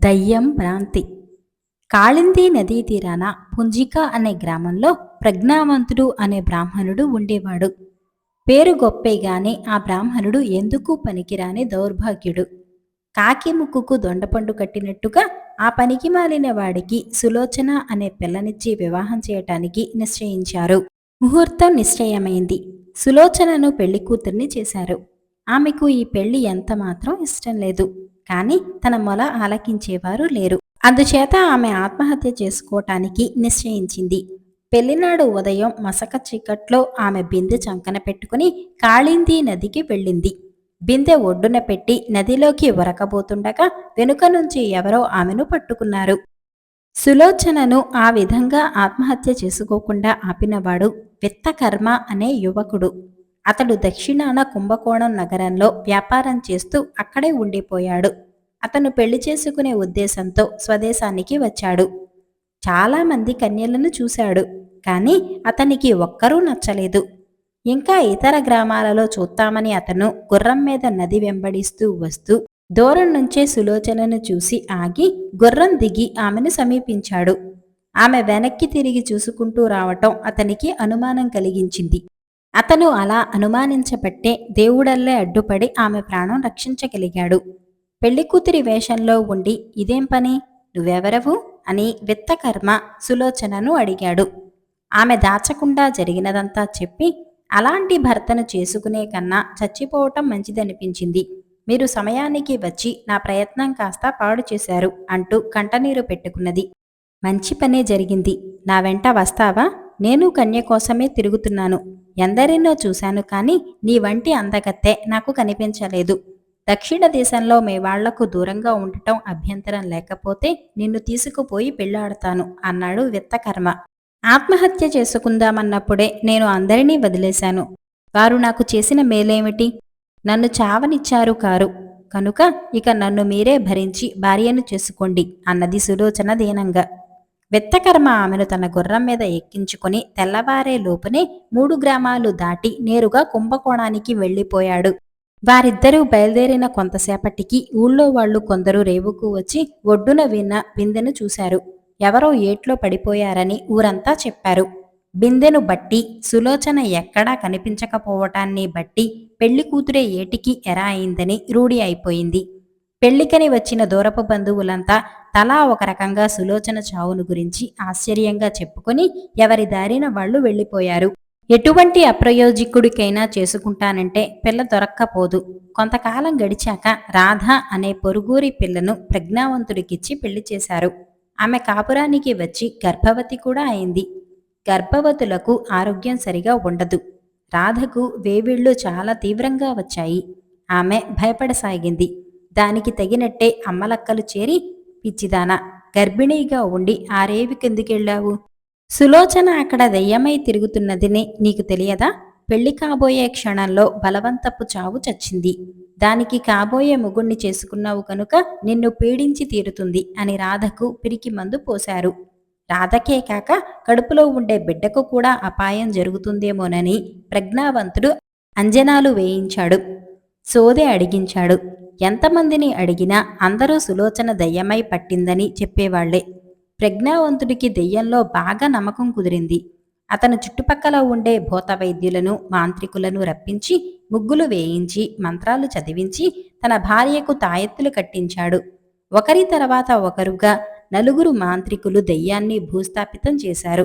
దయ్యం భ్రాంతి. కాళిందీ నదీ తీరాన పుంజిక అనే గ్రామంలో ప్రజ్ఞావంతుడు అనే బ్రాహ్మణుడు ఉండేవాడు. పేరు గొప్పే గాని ఆ బ్రాహ్మణుడు ఎందుకు పనికిరాని దౌర్భాగ్యుడు. కాకి ముక్కుకు దొండపండు కట్టినట్టుగా ఆ పనికి మాలిన వాడికి సులోచన అనే పిల్లనిచ్చి వివాహం చేయటానికి నిశ్చయించారు. ముహూర్తం నిశ్చయమైంది. సులోచనను పెళ్లి కూతుర్ని చేశారు. ఆమెకు ఈ పెళ్లి ఎంత మాత్రం ఇష్టం లేదు. కాని తన మొల ఆలకించేవారు లేరు. అందుచేత ఆమె ఆత్మహత్య చేసుకోవటానికి నిశ్చయించింది. పెళ్లినాడు ఉదయం మసక చీకట్లో ఆమె బిందె చంకన పెట్టుకుని కాళిందీ నదికి వెళ్ళింది. బిందె ఒడ్డున పెట్టి నదిలోకి ఉరకబోతుండగా వెనుక నుంచి ఎవరో ఆమెను పట్టుకున్నారు. సులోచనను ఆ విధంగా ఆత్మహత్య చేసుకోకుండా ఆపినవాడు విత్తకర్మ అనే యువకుడు. అతడు దక్షిణాన కుంభకోణం నగరంలో వ్యాపారం చేస్తూ అక్కడే ఉండిపోయాడు. అతను పెళ్లి చేసుకునే ఉద్దేశంతో స్వదేశానికి వచ్చాడు. చాలామంది కన్యలను చూశాడు. కానీ అతనికి ఒక్కరూ నచ్చలేదు. ఇంకా ఇతర గ్రామాలలో చూస్తామని అతను గుర్రం మీద నది వెంబడిస్తూ వస్తూ దూరం నుంచే సులోచనను చూసి ఆగి గుర్రం దిగి ఆమెను సమీపించాడు. ఆమె వెనక్కి తిరిగి చూసుకుంటూ రావటం అతనికి అనుమానం కలిగించింది. అతను అలా అనుమానించబట్టే దేవుడల్లే అడ్డుపడి ఆమె ప్రాణం రక్షించగలిగాడు. పెళ్లికూతురి వేషంలో ఉండి ఇదేం పని, నువ్వెవరవు అని విత్తకర్మ సులోచనను అడిగాడు. ఆమె దాచకుండా జరిగినదంతా చెప్పి, అలాంటి భర్తను చేసుకునే కన్నా చచ్చిపోవటం మంచిదనిపించింది. మీరు సమయానికి వచ్చి నా ప్రయత్నం కాస్త పాడు చేశారు అంటూ కంటనీరు పెట్టుకున్నది. మంచి పనే జరిగింది. నా వెంట వస్తావా? నేను కన్య కోసమే తిరుగుతున్నాను. ఎందరినో చూశాను కానీ నీ వంటి అందగత్తె నాకు కనిపించలేదు. దక్షిణ దేశంలో మీ వాళ్లకు దూరంగా ఉండటం అభ్యంతరం లేకపోతే నిన్ను తీసుకుపోయి పెళ్లాడతాను అన్నాడు విత్తకర్మ. ఆత్మహత్య చేసుకుందామన్నప్పుడే నేను అందరినీ వదిలేశాను. వారు నాకు చేసిన మేలేమిటి? నన్ను చావనిచ్చారు కారు. కనుక ఇక నన్ను మీరే భరించి భార్యను చేసుకోండి అన్నది సులోచన దీనంగా. విత్తకర్మ ఆమెను తన గుర్రం మీద ఎక్కించుకుని తెల్లవారే లోపునే 3 గ్రామాలు దాటి నేరుగా కుంభకోణానికి వెళ్ళిపోయాడు. వారిద్దరూ బయలుదేరిన కొంతసేపటికి ఊళ్ళో వాళ్ళు కొందరు రేవుకు వచ్చి ఒడ్డున విన్న బిందెను చూశారు. ఎవరో ఏట్లో పడిపోయారని ఊరంతా చెప్పారు. బిందెను బట్టి సులోచన ఎక్కడా కనిపించకపోవటాన్ని బట్టి పెళ్లి కూతురే ఏటికి ఎరా అయిందని రూఢి అయిపోయింది. పెళ్లికని వచ్చిన దూరపు బంధువులంతా తలా ఒక రకంగా సులోచన చావును గురించి ఆశ్చర్యంగా చెప్పుకొని ఎవరి దారిన వాళ్ళు వెళ్ళిపోయారు. ఎటువంటి అప్రయోజకుడికైనా చేసుకుంటానంటే పిల్ల దొరక్కపోదు. కొంతకాలం గడిచాక రాధ అనే పొరుగురి పిల్లను ప్రజ్ఞావంతుడికిచ్చి పెళ్లి చేశారు. ఆమె కాపురానికి వచ్చి గర్భవతి కూడా అయింది. గర్భవతులకు ఆరోగ్యం సరిగా ఉండదు. రాధకు వేవిళ్ళు చాలా తీవ్రంగా వచ్చాయి. ఆమె భయపడసాగింది. దానికి తగినట్టే అమ్మలక్కలు చేరి, పిచ్చిదానా, గర్భిణీగా ఉండి ఆ రేవికెందుకెళ్ళావు? సులోచన అక్కడ దెయ్యమై తిరుగుతున్నదిని నీకు తెలియదా? పెళ్లి కాబోయే క్షణంలో బలవంతపు చావు చచ్చింది. దానికి కాబోయే మొగుణ్ణి చేసుకున్నావు కనుక నిన్ను పీడించి తీరుతుంది అని రాధకు పిరికి మందు పోశారు. రాధకే కాక కడుపులో ఉండే బిడ్డకు కూడా అపాయం జరుగుతుందేమోనని ప్రజ్ఞావంతుడు అంజనాలు వేయించాడు. సోదె అడిగించాడు. ఎంతమందిని అడిగినా అందరూ సులోచన దయ్యమై పట్టిందని చెప్పేవాళ్లే. ప్రజ్ఞావంతుడికి దెయ్యంలో బాగా నమ్మకం కుదిరింది. అతను చుట్టుపక్కల ఉండే భూత వైద్యులను, మాంత్రికులను రప్పించి ముగ్గులు వేయించి మంత్రాలు చదివించి తన భార్యకు తాయెత్తులు కట్టించాడు. ఒకరి తర్వాత ఒకరుగా 4 మాంత్రికులు దెయ్యాన్ని భూస్థాపితం చేశారు.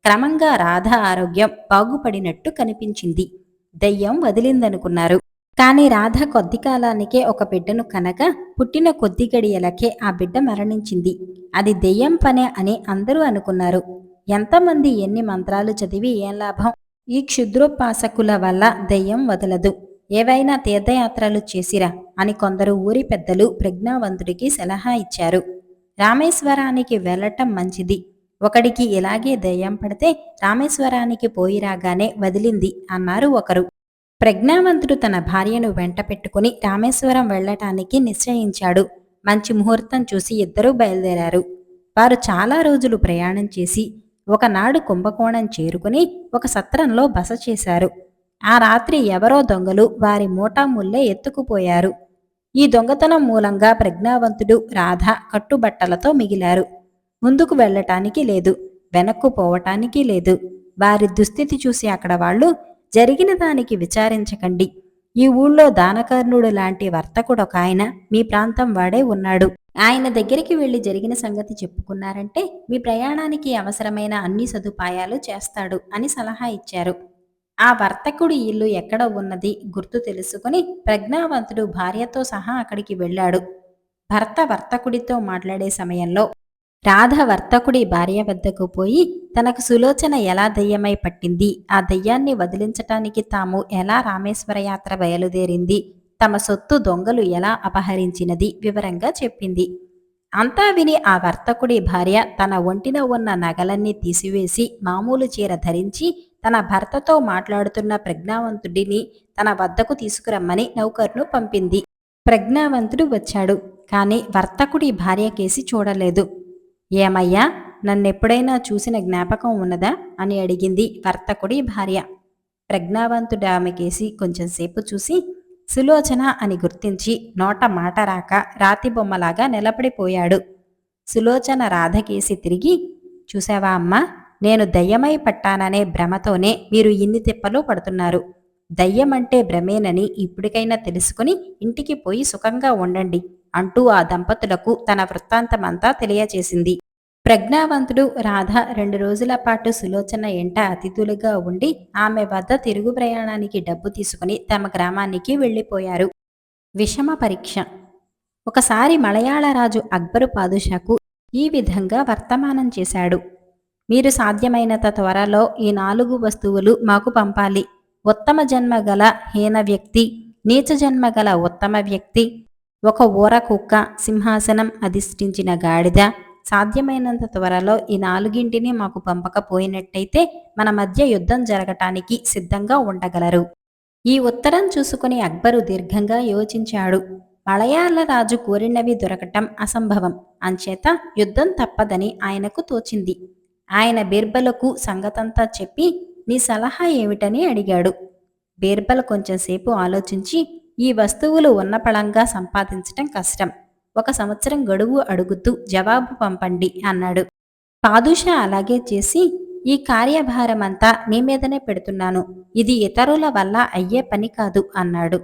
క్రమంగా రాధ ఆరోగ్యం బాగుపడినట్టు కనిపించింది. దెయ్యం వదిలిందనుకున్నారు. కాని రాధ కొద్ది కాలానికే ఒక బిడ్డను కనగా పుట్టిన కొద్ది గడియలకే ఆ బిడ్డ మరణించింది. అది దెయ్యం పనే అని అందరూ అనుకున్నారు. ఎంతమంది ఎన్ని మంత్రాలు చదివి ఏం లాభం? ఈ క్షుద్రోపాసకుల వల్ల దెయ్యం వదలదు. ఏవైనా తీర్థయాత్రలు చేసిరా అని కొందరు ఊరి పెద్దలు ప్రజ్ఞావంతుడికి సలహా ఇచ్చారు. రామేశ్వరానికి వెళ్ళటం మంచిది. ఒకడికి ఇలాగే దెయ్యం పడితే రామేశ్వరానికి పోయి రాగానే వదిలింది అన్నారు ఒకరు. ప్రజ్ఞావంతుడు తన భార్యను వెంట పెట్టుకుని రామేశ్వరం వెళ్లటానికి నిశ్చయించాడు. మంచి ముహూర్తం చూసి ఇద్దరూ బయలుదేరారు. వారు చాలా రోజులు ప్రయాణం చేసి ఒకనాడు కుంభకోణం చేరుకుని ఒక సత్రంలో బస చేశారు. ఆ రాత్రి ఎవరో దొంగలు వారి మూటాముల్లే ఎత్తుకుపోయారు. ఈ దొంగతనం మూలంగా ప్రజ్ఞావంతుడు రాధ కట్టుబట్టలతో మిగిలారు. ముందుకు వెళ్ళటానికి లేదు, వెనక్కు పోవటానికి లేదు. వారి దుస్థితి చూసి అక్కడ వాళ్ళు, జరిగిన దానికి విచారించకండి. ఈ ఊళ్ళో దానకర్ణుడు లాంటి వర్తకుడొకాయన మీ ప్రాంతం వాడే ఉన్నాడు. ఆయన దగ్గరికి వెళ్లి జరిగిన సంగతి చెప్పుకున్నారంటే మీ ప్రయాణానికి అవసరమైన అన్ని సదుపాయాలు చేస్తాడు అని సలహా ఇచ్చారు. ఆ వర్తకుడి ఇల్లు ఎక్కడ ఉన్నది గుర్తు తెలుసుకుని ప్రజ్ఞావంతుడు భార్యతో సహా అక్కడికి వెళ్ళాడు. భర్త వర్తకుడితో మాట్లాడే సమయంలో రాధ వర్తకుడి భార్య వద్దకు పోయి తనకు సులోచన ఎలా దయ్యమై పట్టింది, ఆ దయ్యాన్ని వదిలించటానికి తాము ఎలా రామేశ్వర యాత్ర బయలుదేరింది, తమ సొత్తు దొంగలు ఎలా అపహరించినది వివరంగా చెప్పింది. అంతా విని ఆ వర్తకుడి భార్య తన ఒంటిన ఉన్న నగలన్నీ తీసివేసి మామూలు చీర ధరించి తన భర్తతో మాట్లాడుతున్న ప్రజ్ఞావంతుడిని తన వద్దకు తీసుకురమ్మని నౌకర్ను పంపింది. ప్రజ్ఞావంతుడు వచ్చాడు, కాని వర్తకుడి భార్య కేసి చూడలేదు. ఏమయ్యా, నన్నెప్పుడైనా చూసిన జ్ఞాపకం ఉన్నదా అని అడిగింది వర్తకుడి భార్య. ప్రజ్ఞావంతుడు ఆమెకేసి కొంచెంసేపు చూసి సులోచన అని గుర్తించి నోట మాట రాక రాతి బొమ్మలాగా నిలబడిపోయాడు. సులోచన రాధకేసి తిరిగి, చూసావా అమ్మా, నేను దయ్యమై పట్టాననే భ్రమతోనే మీరు ఇన్ని తిప్పలు పడుతున్నారు. దయ్యమంటే భ్రమేనని ఇప్పటికైనా తెలుసుకుని ఇంటికి పోయి సుఖంగా ఉండండి అంటూ ఆ దంపతులకు తన వృత్తాంతమంతా తెలియచేసింది. ప్రజ్ఞావంతుడు రాధ 2 రోజుల పాటు సులోచన ఎంట అతిథులుగా ఉండి ఆమె వద్ద తిరుగు ప్రయాణానికి డబ్బు తీసుకుని తమ గ్రామానికి వెళ్ళిపోయారు. విషమ పరీక్ష. ఒకసారి మలయాళ రాజు అక్బరు పాదుషాకు ఈ విధంగా వర్తమానం చేశాడు. మీరు సాధ్యమైనంత త్వరలో ఈ 4 వస్తువులు మాకు పంపాలి. ఉత్తమ జన్మ గల హీన వ్యక్తి, నీచ జన్మ గల ఉత్తమ వ్యక్తి, ఒక ఊర కుక్క, సింహాసనం అధిష్ఠించిన గాడిద. సాధ్యమైనంత త్వరలో ఈ 4ంటిని మాకు పంపకపోయినట్టయితే మన మధ్య యుద్ధం జరగటానికి సిద్ధంగా ఉండగలరు. ఈ ఉత్తరం చూసుకుని అక్బరు దీర్ఘంగా యోచించాడు. మలయాళ రాజు కోరినవి దొరకటం అసంభవం, అంచేత యుద్ధం తప్పదని ఆయనకు తోచింది. ఆయన బీర్బలకు సంగతంతా చెప్పి నీ సలహా ఏమిటని అడిగాడు. బీర్బల్ కొంచెంసేపు ఆలోచించి, ఈ వస్తువులు ఉన్నపళంగా సంపాదించటం కష్టం, 1 సంవత్సరం గడువు అడుగుతూ జవాబు పంపండి అన్నాడు. పాదుషా అలాగే చేసి, ఈ కార్యభారమంతా నీ మీదనే పెడుతున్నాను, ఇది ఇతరుల వల్ల అయ్యే పని కాదు అన్నాడు.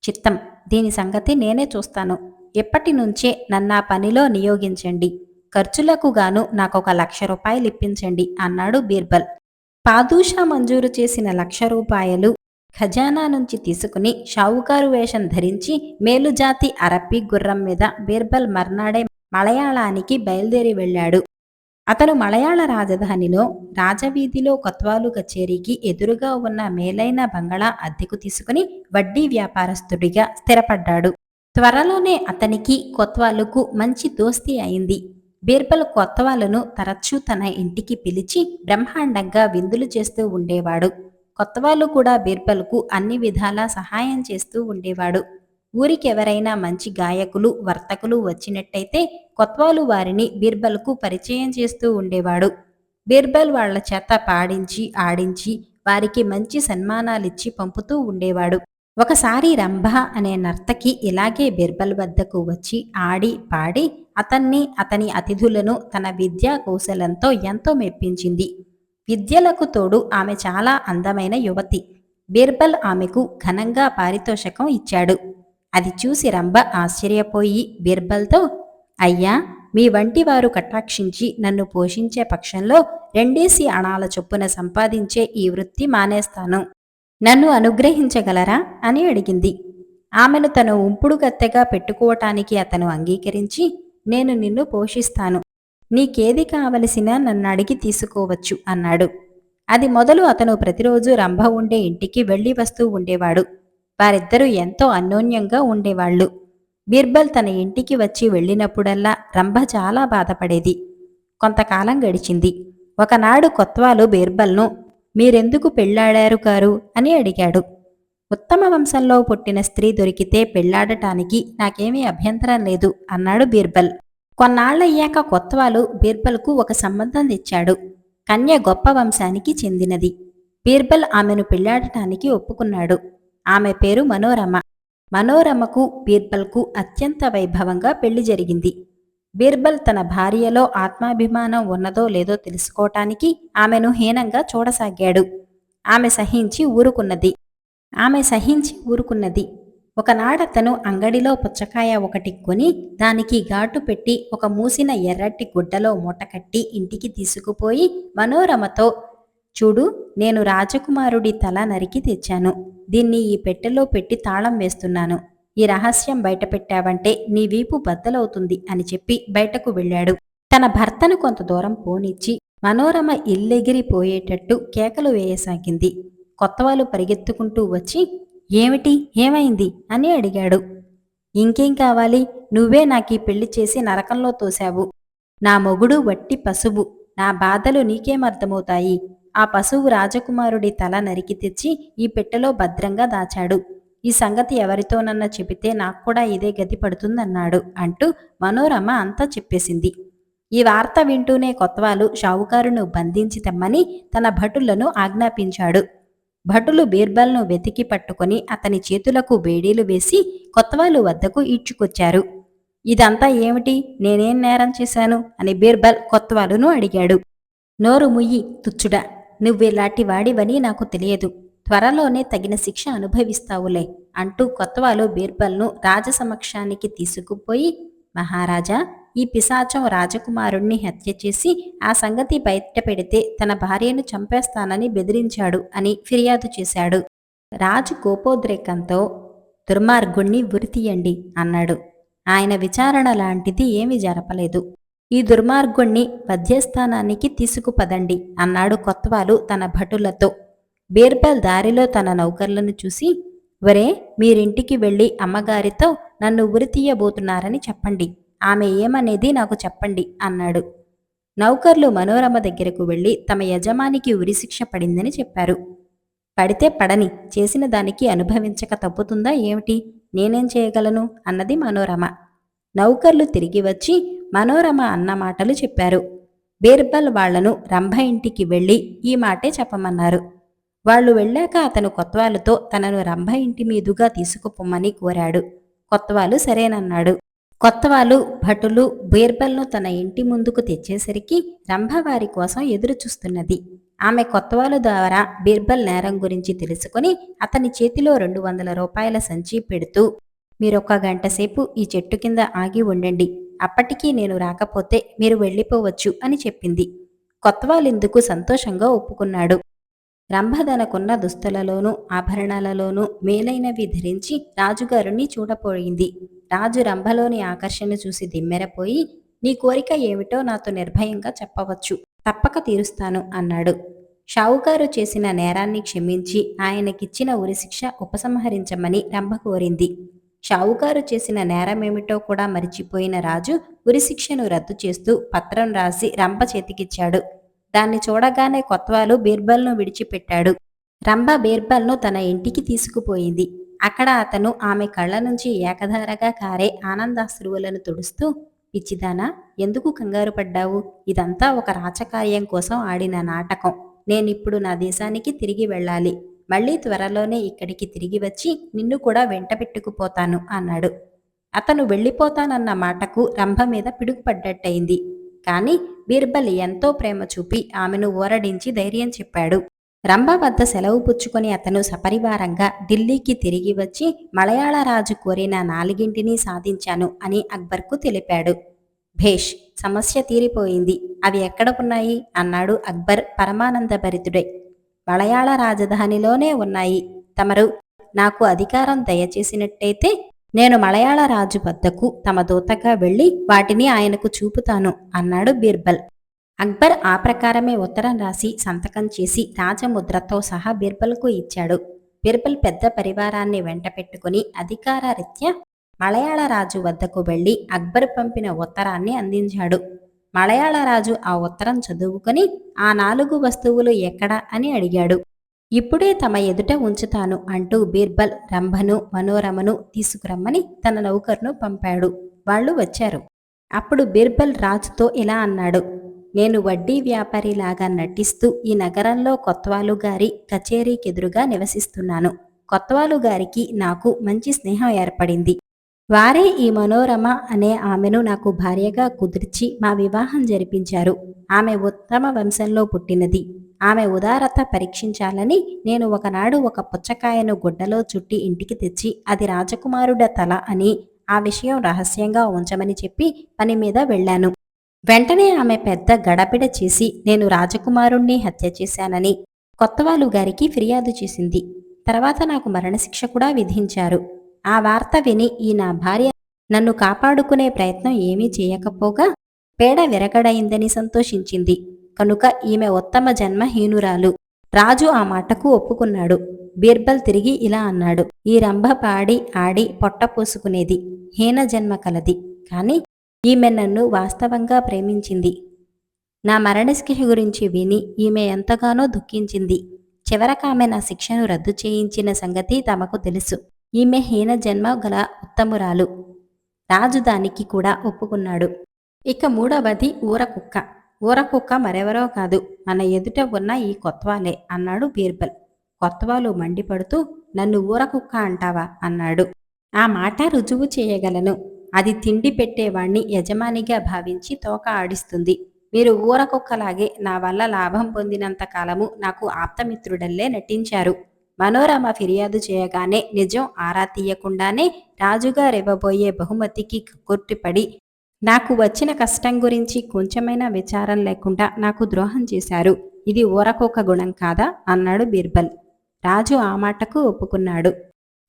చిత్తం, దీని సంగతి నేనే చూస్తాను. ఎప్పటి నుంచే నన్నా పనిలో నియోగించండి. ఖర్చులకు గాను నాకొక 1,00,000 రూపాయలు ఇప్పించండి అన్నాడు బీర్బల్. పాదుషా మంజూరు చేసిన 1,00,000 రూపాయలు ఖజానా నుంచి తీసుకుని షావుకారు వేషం ధరించి మేలుజాతి అరబ్బీ గుర్రం మీద బీర్బల్ మర్నాడే మలయాళానికి బయలుదేరి వెళ్ళాడు. అతను మలయాళ రాజధానిలో రాజవీధిలో కొత్వాలు కచేరీకి ఎదురుగా ఉన్న మేలైన బంగళా అద్దెకు తీసుకుని వడ్డీ వ్యాపారస్తుడిగా స్థిరపడ్డాడు. త్వరలోనే అతనికి కొత్వాలుకు మంచి దోస్తీ అయింది. బీర్బల్ కొత్వాలును తరచూ తన ఇంటికి పిలిచి బ్రహ్మాండంగా విందులు చేస్తూ ఉండేవాడు. కొత్వాలు కూడా బీర్బల్కు అన్ని విధాలా సహాయం చేస్తూ ఉండేవాడు. ఊరికెవరైనా మంచి గాయకులు, వర్తకులు వచ్చినట్టయితే కొత్వాలు వారిని బీర్బల్కు పరిచయం చేస్తూ ఉండేవాడు. బీర్బల్ వాళ్ల చేత పాడించి ఆడించి వారికి మంచి సన్మానాలిచ్చి పంపుతూ ఉండేవాడు. ఒకసారి రంభ అనే నర్తకి ఇలాగే బీర్బల్ వద్దకు వచ్చి ఆడి పాడి అతన్ని, అతని అతిథులను తన విద్యా కౌశలంతో ఎంతో మెప్పించింది. విద్యలకు తోడు ఆమె చాలా అందమైన యువతి. బీర్బల్ ఆమెకు ఘనంగా పారితోషకం ఇచ్చాడు. అది చూసి రంభ ఆశ్చర్యపోయి బీర్బల్తో, అయ్యా, మీ వంటి వారు కటాక్షించి నన్ను పోషించే పక్షంలో 2 అణాల చొప్పున సంపాదించే ఈ వృత్తి మానేస్తాను. నన్ను అనుగ్రహించగలరా అని అడిగింది. ఆమెను తన ఉంపుడు గత్తెగా పెట్టుకోవటానికి అతను అంగీకరించి, నేను నిన్ను పోషిస్తాను, నీకేది కావలసినా నన్ను అడిగి తీసుకోవచ్చు అన్నాడు. అది మొదలు అతను ప్రతిరోజు రంభ ఉండే ఇంటికి వెళ్ళి వస్తూ ఉండేవాడు. వారిద్దరూ ఎంతో అన్యోన్యంగా ఉండేవాళ్లు. బీర్బల్ తన ఇంటికి వచ్చి వెళ్ళినప్పుడల్లా రంభ చాలా బాధపడేది. కొంతకాలం గడిచింది. ఒకనాడు కొత్వాలు బీర్బల్ను, మీరెందుకు పెళ్లాడారు గారు అని అడిగాడు. ఉత్తమ వంశంలో పుట్టిన స్త్రీ దొరికితే పెళ్లాడటానికి నాకేమీ అభ్యంతరం లేదు అన్నాడు బీర్బల్. కొన్నాళ్లయ్యాక కొత్వాలు బీర్బల్కు ఒక సంబంధం తెచ్చాడు. కన్య గొప్ప వంశానికి చెందినది. బీర్బల్ ఆమెను పెళ్లాడటానికి ఒప్పుకున్నాడు. ఆమె పేరు మనోరమ. మనోరమకు బీర్బల్కు అత్యంత వైభవంగా పెళ్లి జరిగింది. బీర్బల్ తన భార్యలో ఆత్మాభిమానం ఉన్నదో లేదో తెలుసుకోవటానికి ఆమెను హీనంగా చూడసాగాడు. ఆమె సహించి ఊరుకున్నది. ఒకనాడతను అంగడిలో పుచ్చకాయ ఒకటి కొని దానికి ఘాటు పెట్టి ఒక మూసిన ఎర్రటి గుడ్డలో మూటకట్టి ఇంటికి తీసుకుపోయి మనోరమతో, చూడు, నేను రాజకుమారుడి తల నరికి తెచ్చాను. దీన్ని ఈ పెట్టెలో పెట్టి తాళం వేస్తున్నాను. ఈ రహస్యం బయటపెట్టావంటే నీ వీపు బద్దలవుతుంది అని చెప్పి బయటకు వెళ్ళాడు. తన భర్తను కొంత దూరం పోనిచ్చి మనోరమ ఇల్లెగిరిపోయేటట్టు కేకలు వేయసాగింది. కొత్తవాళ్ళు పరిగెత్తుకుంటూ వచ్చి, ఏమిటి, ఏమైంది అని అడిగాడు. ఇంకేం కావాలి, నువ్వే నాకీ పెళ్లి చేసి నరకంలో తోశావు. నా మొగుడు వట్టి పశువు, నా బాధలు నీకేమర్థమవుతాయి. ఆ పశువు రాజకుమారుడి తల నరికి తెచ్చి ఈ పెట్టెలో భద్రంగా దాచాడు. ఈ సంగతి ఎవరితోనన్నా చెబితే నాకు కూడా ఇదే గతి పడుతుందన్నాడు అంటూ మనోరమ అంతా చెప్పేసింది. ఈ వార్త వింటూనే కొత్వాలు షావుకారును బంధించి తెమ్మని తన భటులను ఆజ్ఞాపించాడు. భటులు బీర్బల్ను వెతికి పట్టుకొని అతని చేతులకు వేడీలు వేసి కొత్వాలు వద్దకు ఈడ్చుకొచ్చారు. ఇదంతా ఏమిటి, నేనేం నేరం చేశాను అని బీర్బల్ కొత్వాలును అడిగాడు. నోరు ముయ్యి తుచ్చుడా, నువ్వెలాంటి వాడివని నాకు తెలియదు. త్వరలోనే తగిన శిక్ష అనుభవిస్తావులే అంటూ కొత్వాలు బీర్బల్ను రాజసమక్షానికి తీసుకుపోయి, మహారాజా, ఈ పిశాచం రాజకుమారుణ్ణి హత్య చేసి ఆ సంగతి బయట పెడితే తన భార్యను చంపేస్తానని బెదిరించాడు అని ఫిర్యాదు చేశాడు. రాజు కోపోద్రేకంతో, దుర్మార్గుణ్ణి ఉరితీయండి అన్నాడు. ఆయన విచారణ లాంటిది ఏమీ జరపలేదు. ఈ దుర్మార్గుణ్ణి వధ్యస్థానానికి తీసుకుపదండి అన్నాడు కొత్వాలు తన భటులతో. బీర్బల్ దారిలో తన నౌకర్లను చూసి, వరే, మీరింటికి వెళ్ళి అమ్మగారితో నన్ను ఉరితీయబోతున్నారని చెప్పండి. ఆమె ఏమనేది నాకు చెప్పండి అన్నాడు. నౌకర్లు మనోరమ దగ్గరకు వెళ్ళి తమ యజమానికి ఉరిశిక్ష పడిందని చెప్పారు. పడితే పడని, చేసిన దానికి అనుభవించక తప్పుతుందా ఏమిటి, నేనేం చేయగలను అన్నది మనోరమ. నౌకర్లు తిరిగి వచ్చి మనోరమ అన్న మాటలు చెప్పారు. బీర్బల్ వాళ్లను రంభ ఇంటికి వెళ్ళి ఈ మాటే చెప్పమన్నారు. వాళ్లు వెళ్ళాక అతను కొత్వాలుతో తనను రంభ ఇంటి మీదుగా తీసుకుపోమ్మని కోరాడు. కొత్వాలు సరేనన్నాడు. కొత్తవాలు భటులు బీర్బల్ను తన ఇంటి ముందుకు తెచ్చేసరికి రంభ వారి కోసం ఎదురుచూస్తున్నది. ఆమె కొత్తవాలు ద్వారా బీర్బల్ నేరం గురించి తెలుసుకుని అతని చేతిలో 200 రూపాయల సంచి పెడుతూ, మీరొక్క గంట సేపు ఈ చెట్టు కింద ఆగి ఉండండి. అప్పటికీ నేను రాకపోతే మీరు వెళ్ళిపోవచ్చు అని చెప్పింది. కొత్తవాలిందుకు సంతోషంగా ఒప్పుకున్నాడు. రంభ తనకున్న దుస్తులలోనూ ఆభరణాలలోనూ మేలైనవి ధరించి రాజుగారిని చూడపోయింది. రాజు రంభలోని ఆకర్షణ చూసి దిమ్మెరపోయి, నీ కోరిక ఏమిటో నాతో నిర్భయంగా చెప్పవచ్చు, తప్పక తీరుస్తాను అన్నాడు. షావుకారు చేసిన నేరాన్ని క్షమించి ఆయనకిచ్చిన ఉరిశిక్ష ఉపసంహరించమని రంభ కోరింది. షావుకారు చేసిన నేరమేమిటో కూడా మరిచిపోయిన రాజు ఉరిశిక్షను రద్దు చేస్తూ పత్రం రాసి రంభ చేతికిచ్చాడు. దాన్ని చూడగానే కొత్వాలు బీర్బల్ను విడిచిపెట్టాడు. రంభ బీర్బల్ను తన ఇంటికి తీసుకుపోయింది. అక్కడ అతను ఆమె కళ్ళ నుంచి ఏకధారగా కారే ఆనందాశ్రువులను తుడుస్తూ, పిచ్చిదానా, ఎందుకు కంగారు పడ్డావు? ఇదంతా ఒక రాచకార్యం కోసం ఆడిన నాటకం. నేనిప్పుడు నా దేశానికి తిరిగి వెళ్ళాలి. మళ్ళీ త్వరలోనే ఇక్కడికి తిరిగి వచ్చి నిన్ను కూడా వెంట పెట్టుకుపోతాను అన్నాడు. అతను వెళ్ళిపోతానన్న మాటకు రంభ మీద పిడుగుపడ్డట్టయింది. కాని బీర్బల్ ఎంతో ప్రేమ చూపి ఆమెను ఊరడించి ధైర్యం చెప్పాడు. రంభ వద్ద సెలవు పుచ్చుకొని అతను సపరివారంగా ఢిల్లీకి తిరిగి వచ్చి మలయాళ రాజు కోరిన 4 సాధించాను అని అక్బర్కు తెలిపాడు. భేష్, సమస్య తీరిపోయింది. అవి ఎక్కడ ఉన్నాయి అన్నాడు అక్బర్ పరమానందభరితుడై. మలయాళ రాజధానిలోనే ఉన్నాయి. తమరు నాకు అధికారం దయచేసినట్టయితే నేను మలయాళ రాజు వద్దకు తమ దూతగా వెళ్ళి వాటిని ఆయనకు చూపుతాను అన్నాడు బీర్బల్. అక్బర్ ఆ ప్రకారమే ఉత్తరం రాసి సంతకం చేసి రాజముద్రతో సహా బీర్బల్కు ఇచ్చాడు. బీర్బల్ పెద్ద పరివారాన్ని వెంట పెట్టుకుని అధికారరీత్యా మలయాళ రాజు వద్దకు వెళ్ళి అక్బర్ పంపిన ఉత్తరాన్ని అందించాడు. మలయాళ రాజు ఆ ఉత్తరం చదువుకొని ఆ 4 వస్తువులు ఎక్కడా అని అడిగాడు. ఇప్పుడే తమ ఎదుట ఉంచుతాను అంటూ బీర్బల్ రంభను మనోరమను తీసుకురమ్మని తన నౌకర్ను పంపాడు. వాళ్ళు వచ్చారు. అప్పుడు బీర్బల్ రాజుతో ఇలా అన్నాడు. నేను వడ్డీ వ్యాపారిలాగా నటిస్తూ ఈ నగరంలో కొత్వాలు గారి కచేరీకెదురుగా నివసిస్తున్నాను. కొత్తవాలు గారికి నాకు మంచి స్నేహం ఏర్పడింది. వారే ఈ మనోరమ అనే ఆమెను నాకు భార్యగా కుదిర్చి మా వివాహం జరిపించారు. ఆమె ఉత్తమ వంశంలో పుట్టినది. ఆమె ఉదారత పరీక్షించాలని నేను ఒకనాడు ఒక పుచ్చకాయను గుడ్డలో చుట్టి ఇంటికి తెచ్చి అది రాజకుమారుడ తల అని ఆ విషయం రహస్యంగా ఉంచమని చెప్పి పని మీద వెళ్ళాను. వెంటనే ఆమె పెద్ద గడబిడ చేసి నేను రాజకుమారుణ్ణి హత్య చేశానని కొత్తవాలు గారికి ఫిర్యాదు చేసింది. తర్వాత నాకు మరణశిక్ష కూడా విధించారు. ఆ వార్త విని ఈ నా భార్య నన్ను కాపాడుకునే ప్రయత్నం ఏమీ చేయకపోగా పేడ విరగడైందని సంతోషించింది. కనుక ఈమె ఉత్తమ జన్మహీనురాలు. రాజు ఆ మాటకు ఒప్పుకున్నాడు. బీర్బల్ తిరిగి ఇలా అన్నాడు: ఈ రంభ పాడి ఆడి పొట్ట పోసుకునేది, హీన జన్మ కలది. కాని ఈమె నన్ను వాస్తవంగా ప్రేమించింది. నా మరణశిక్ష గురించి విని ఈమె ఎంతగానో దుఃఖించింది. చివరకామె నా శిక్షను రద్దు చేయించిన సంగతి తమకు తెలుసు. ఈమె హీన జన్మ గల ఉత్తమురాలు. రాజు దానికి కూడా ఒప్పుకున్నాడు. ఇక మూడవది ఊరకుక్క. ఊరకుక్క మరెవరో కాదు, మన ఎదుట ఉన్న ఈ కొత్వాలే అన్నాడు బీర్బల్. కొత్వాలు మండిపడుతూ, నన్ను ఊరకుక్క అంటావా అన్నాడు. ఆ మాట రుజువు చేయగలను. అది తిండి పెట్టేవాణ్ణి యజమానిగా భావించి తోక ఆడిస్తుంది. మీరు ఊరకుక్కలాగే నా వల్ల లాభం పొందినంత కాలము నాకు ఆప్తమిత్రుడల్లే నటించారు. మనోరమ ఫిర్యాదు చేయగానే నిజం ఆరా తీయకుండానే రాజుగారివ్వబోయే బహుమతికి కక్కుర్తిపడి నాకు వచ్చిన కష్టం గురించి కొంచెమైనా విచారం లేకుండా నాకు ద్రోహం చేశారు. ఇది ఊరకొక గుణం కాదా అన్నాడు బీర్బల్. రాజు ఆ మాటకు ఒప్పుకున్నాడు.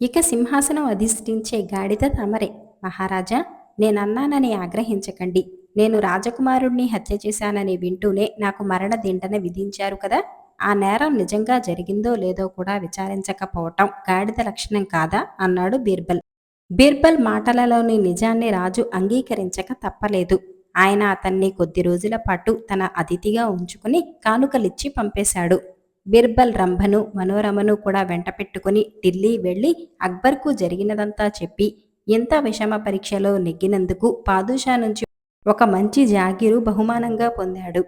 ఇక సింహాసనం అధిష్ఠించే గాడిద తమరే మహారాజా. నేనన్నానని ఆగ్రహించకండి. నేను రాజకుమారుణ్ణి హత్య చేశానని వింటూనే నాకు మరణదండన విధించారు కదా. ఆ నేరం నిజంగా జరిగిందో లేదో కూడా విచారించకపోవటం గాడిద లక్షణం కాదా అన్నాడు బీర్బల్. బీర్బల్ మాటలలోని నిజాన్ని రాజు అంగీకరించక తప్పలేదు. ఆయన అతన్ని కొద్ది రోజుల పాటు తన అతిథిగా ఉంచుకుని కానుకలిచ్చి పంపేశాడు. బీర్బల్ రంభను మనోరమను కూడా వెంట పెట్టుకుని ఢిల్లీ వెళ్లి అక్బర్కు జరిగినదంతా చెప్పి ఇంత విషమ పరీక్షలో నెగ్గినందుకు పాదుషా నుంచి ఒక మంచి జాగీరు బహుమానంగా పొందాడు.